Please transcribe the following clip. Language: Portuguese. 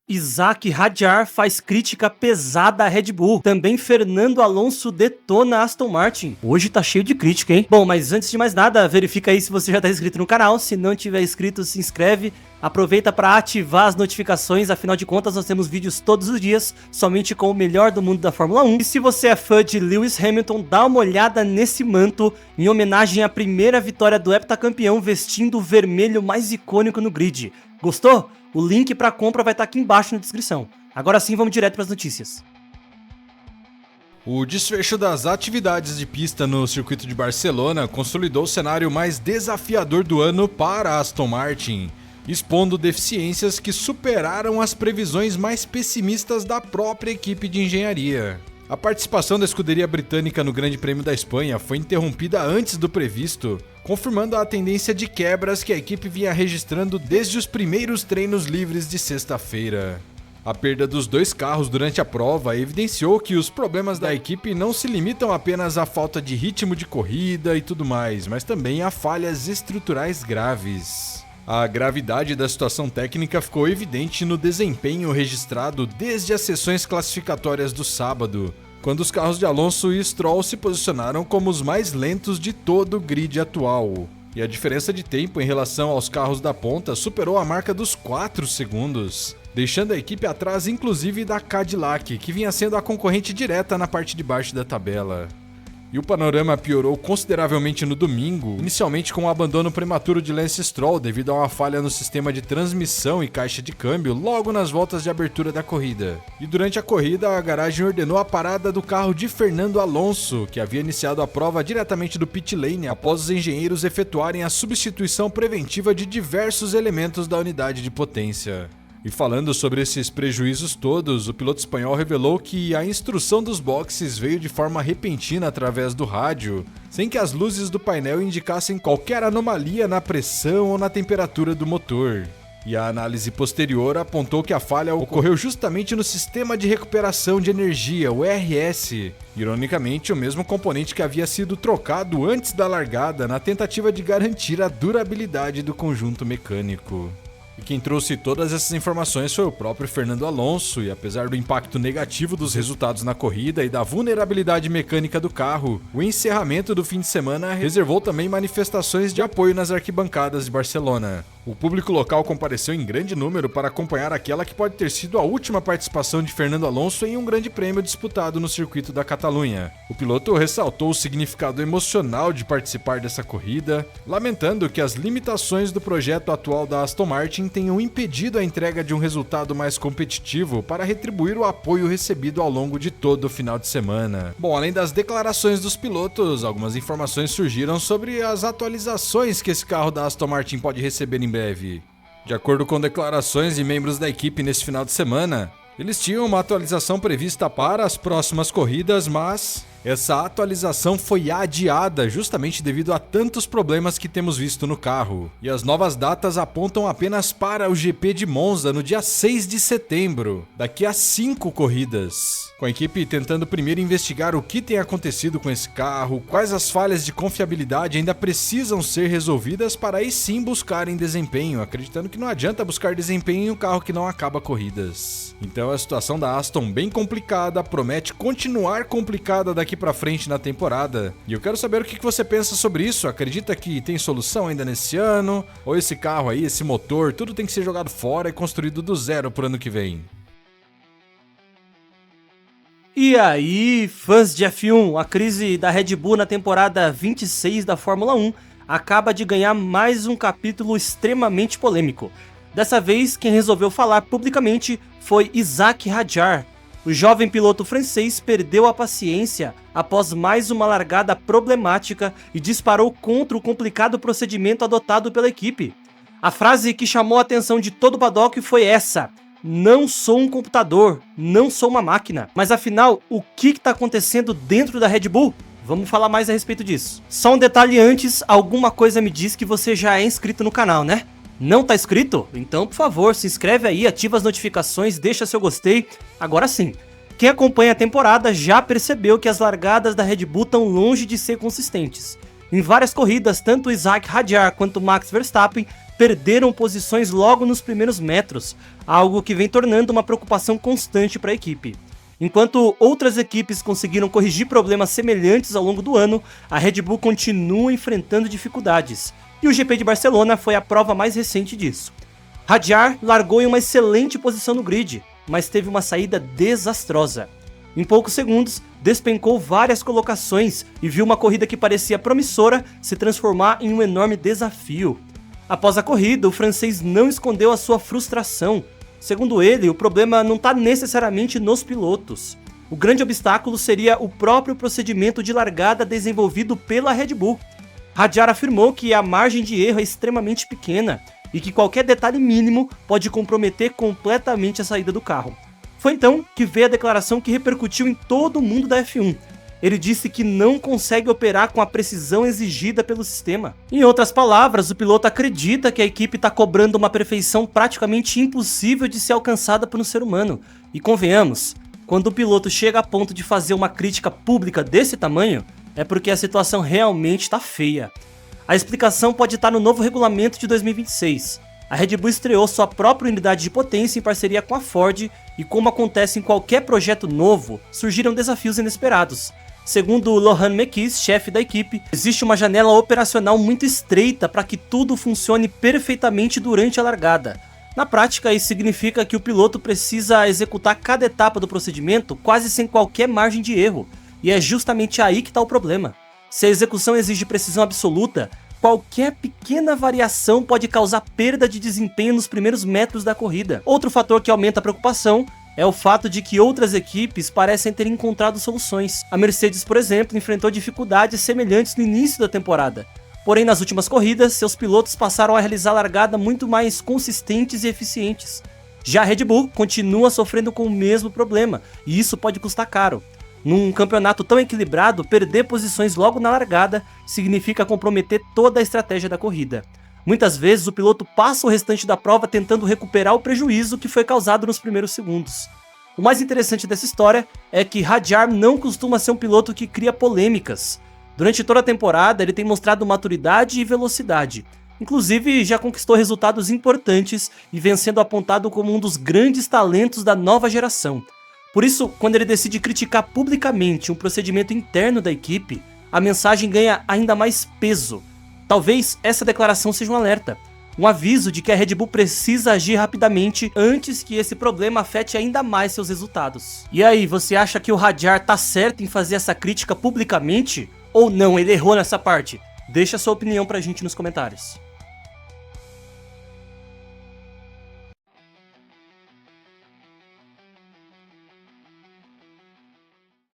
Isaac Hadjar faz crítica pesada à Red Bull. Também Fernando Alonso detona Aston Martin. Hoje tá cheio de crítica, hein? Bom, mas antes de mais nada, verifica aí se você já tá inscrito no canal. Se não tiver inscrito, se inscreve. Aproveita para ativar as notificações, afinal de contas nós temos vídeos todos os dias, somente com o melhor do mundo da Fórmula 1. E se você é fã de Lewis Hamilton, dá uma olhada nesse manto, em homenagem à primeira vitória do heptacampeão vestindo o vermelho mais icônico no grid. Gostou? O link para compra vai estar aqui embaixo na descrição. Agora sim, vamos direto para as notícias. O desfecho das atividades de pista no circuito de Barcelona consolidou o cenário mais desafiador do ano para a Aston Martin, expondo deficiências que superaram as previsões mais pessimistas da própria equipe de engenharia. A participação da escuderia britânica no Grande Prêmio da Espanha foi interrompida antes do previsto, confirmando a tendência de quebras que a equipe vinha registrando desde os primeiros treinos livres de sexta-feira. A perda dos dois carros durante a prova evidenciou que os problemas da equipe não se limitam apenas à falta de ritmo de corrida e tudo mais, mas também a falhas estruturais graves. A gravidade da situação técnica ficou evidente no desempenho registrado desde as sessões classificatórias do sábado, quando os carros de Alonso e Stroll se posicionaram como os mais lentos de todo o grid atual. E a diferença de tempo em relação aos carros da ponta superou a marca dos 4 segundos, deixando a equipe atrás inclusive da Cadillac, que vinha sendo a concorrente direta na parte de baixo da tabela. E o panorama piorou consideravelmente no domingo, inicialmente com o abandono prematuro de Lance Stroll devido a uma falha no sistema de transmissão e caixa de câmbio logo nas voltas de abertura da corrida. E durante a corrida, a garagem ordenou a parada do carro de Fernando Alonso, que havia iniciado a prova diretamente do pit lane após os engenheiros efetuarem a substituição preventiva de diversos elementos da unidade de potência. E falando sobre esses prejuízos todos, o piloto espanhol revelou que a instrução dos boxes veio de forma repentina através do rádio, sem que as luzes do painel indicassem qualquer anomalia na pressão ou na temperatura do motor. E a análise posterior apontou que a falha ocorreu justamente no sistema de recuperação de energia, o RS. Ironicamente, o mesmo componente que havia sido trocado antes da largada na tentativa de garantir a durabilidade do conjunto mecânico. E quem trouxe todas essas informações foi o próprio Fernando Alonso, e apesar do impacto negativo dos resultados na corrida e da vulnerabilidade mecânica do carro, o encerramento do fim de semana reservou também manifestações de apoio nas arquibancadas de Barcelona. O público local compareceu em grande número para acompanhar aquela que pode ter sido a última participação de Fernando Alonso em um grande prêmio disputado no circuito da Catalunha. O piloto ressaltou o significado emocional de participar dessa corrida, lamentando que as limitações do projeto atual da Aston Martin tenham impedido a entrega de um resultado mais competitivo para retribuir o apoio recebido ao longo de todo o final de semana. Bom, além das declarações dos pilotos, algumas informações surgiram sobre as atualizações que esse carro da Aston Martin pode receber em breve. De acordo com declarações de membros da equipe nesse final de semana, eles tinham uma atualização prevista para as próximas corridas, mas essa atualização foi adiada justamente devido a tantos problemas que temos visto no carro. E as novas datas apontam apenas para o GP de Monza no dia 6 de setembro, daqui a 5 corridas. Com a equipe tentando primeiro investigar o que tem acontecido com esse carro, quais as falhas de confiabilidade ainda precisam ser resolvidas para aí sim buscarem desempenho, acreditando que não adianta buscar desempenho em um carro que não acaba corridas. Então a situação da Aston bem complicada, promete continuar complicada daqui pra frente na temporada. E eu quero saber o que você pensa sobre isso. Acredita que tem solução ainda nesse ano? Ou esse carro aí, esse motor, tudo tem que ser jogado fora e construído do zero pro ano que vem? E aí, fãs de F1, a crise da Red Bull na temporada 26 da Fórmula 1 acaba de ganhar mais um capítulo extremamente polêmico. Dessa vez, quem resolveu falar publicamente foi Isaac Hadjar. O jovem piloto francês perdeu a paciência após mais uma largada problemática e disparou contra o complicado procedimento adotado pela equipe. A frase que chamou a atenção de todo o paddock foi essa: "Não sou um computador, não sou uma máquina". Mas afinal, o que está acontecendo dentro da Red Bull? Vamos falar mais a respeito disso. Só um detalhe antes, alguma coisa me diz que você já é inscrito no canal, né? Não tá inscrito? Então, por favor, se inscreve aí, ativa as notificações, deixa seu gostei. Agora sim, quem acompanha a temporada já percebeu que as largadas da Red Bull estão longe de ser consistentes. Em várias corridas, tanto Isaac Hadjar quanto Max Verstappen perderam posições logo nos primeiros metros, algo que vem tornando uma preocupação constante para a equipe. Enquanto outras equipes conseguiram corrigir problemas semelhantes ao longo do ano, a Red Bull continua enfrentando dificuldades, e o GP de Barcelona foi a prova mais recente disso. Hadjar largou em uma excelente posição no grid, mas teve uma saída desastrosa. Em poucos segundos, despencou várias colocações e viu uma corrida que parecia promissora se transformar em um enorme desafio. Após a corrida, o francês não escondeu a sua frustração. Segundo ele, o problema não está necessariamente nos pilotos. O grande obstáculo seria o próprio procedimento de largada desenvolvido pela Red Bull. Hadjar afirmou que a margem de erro é extremamente pequena e que qualquer detalhe mínimo pode comprometer completamente a saída do carro. Foi então que veio a declaração que repercutiu em todo o mundo da F1. Ele disse que não consegue operar com a precisão exigida pelo sistema. Em outras palavras, o piloto acredita que a equipe está cobrando uma perfeição praticamente impossível de ser alcançada por um ser humano. E convenhamos, quando o piloto chega a ponto de fazer uma crítica pública desse tamanho, é porque a situação realmente está feia. A explicação pode estar no novo regulamento de 2026. A Red Bull estreou sua própria unidade de potência em parceria com a Ford e, como acontece em qualquer projeto novo, surgiram desafios inesperados. Segundo Lohan Mekis, chefe da equipe, existe uma janela operacional muito estreita para que tudo funcione perfeitamente durante a largada. Na prática, isso significa que o piloto precisa executar cada etapa do procedimento quase sem qualquer margem de erro, e é justamente aí que está o problema. Se a execução exige precisão absoluta, qualquer pequena variação pode causar perda de desempenho nos primeiros metros da corrida. Outro fator que aumenta a preocupação é o fato de que outras equipes parecem ter encontrado soluções. A Mercedes, por exemplo, enfrentou dificuldades semelhantes no início da temporada. Porém, nas últimas corridas, seus pilotos passaram a realizar largada muito mais consistentes e eficientes. Já a Red Bull continua sofrendo com o mesmo problema, e isso pode custar caro. Num campeonato tão equilibrado, perder posições logo na largada significa comprometer toda a estratégia da corrida. Muitas vezes o piloto passa o restante da prova tentando recuperar o prejuízo que foi causado nos primeiros segundos. O mais interessante dessa história é que Hadjar não costuma ser um piloto que cria polêmicas. Durante toda a temporada ele tem mostrado maturidade e velocidade. Inclusive já conquistou resultados importantes e vem sendo apontado como um dos grandes talentos da nova geração. Por isso, quando ele decide criticar publicamente um procedimento interno da equipe, a mensagem ganha ainda mais peso. Talvez essa declaração seja um alerta, um aviso de que a Red Bull precisa agir rapidamente antes que esse problema afete ainda mais seus resultados. E aí, você acha que o Hadjar tá certo em fazer essa crítica publicamente? Ou não, ele errou nessa parte? Deixa a sua opinião pra gente nos comentários.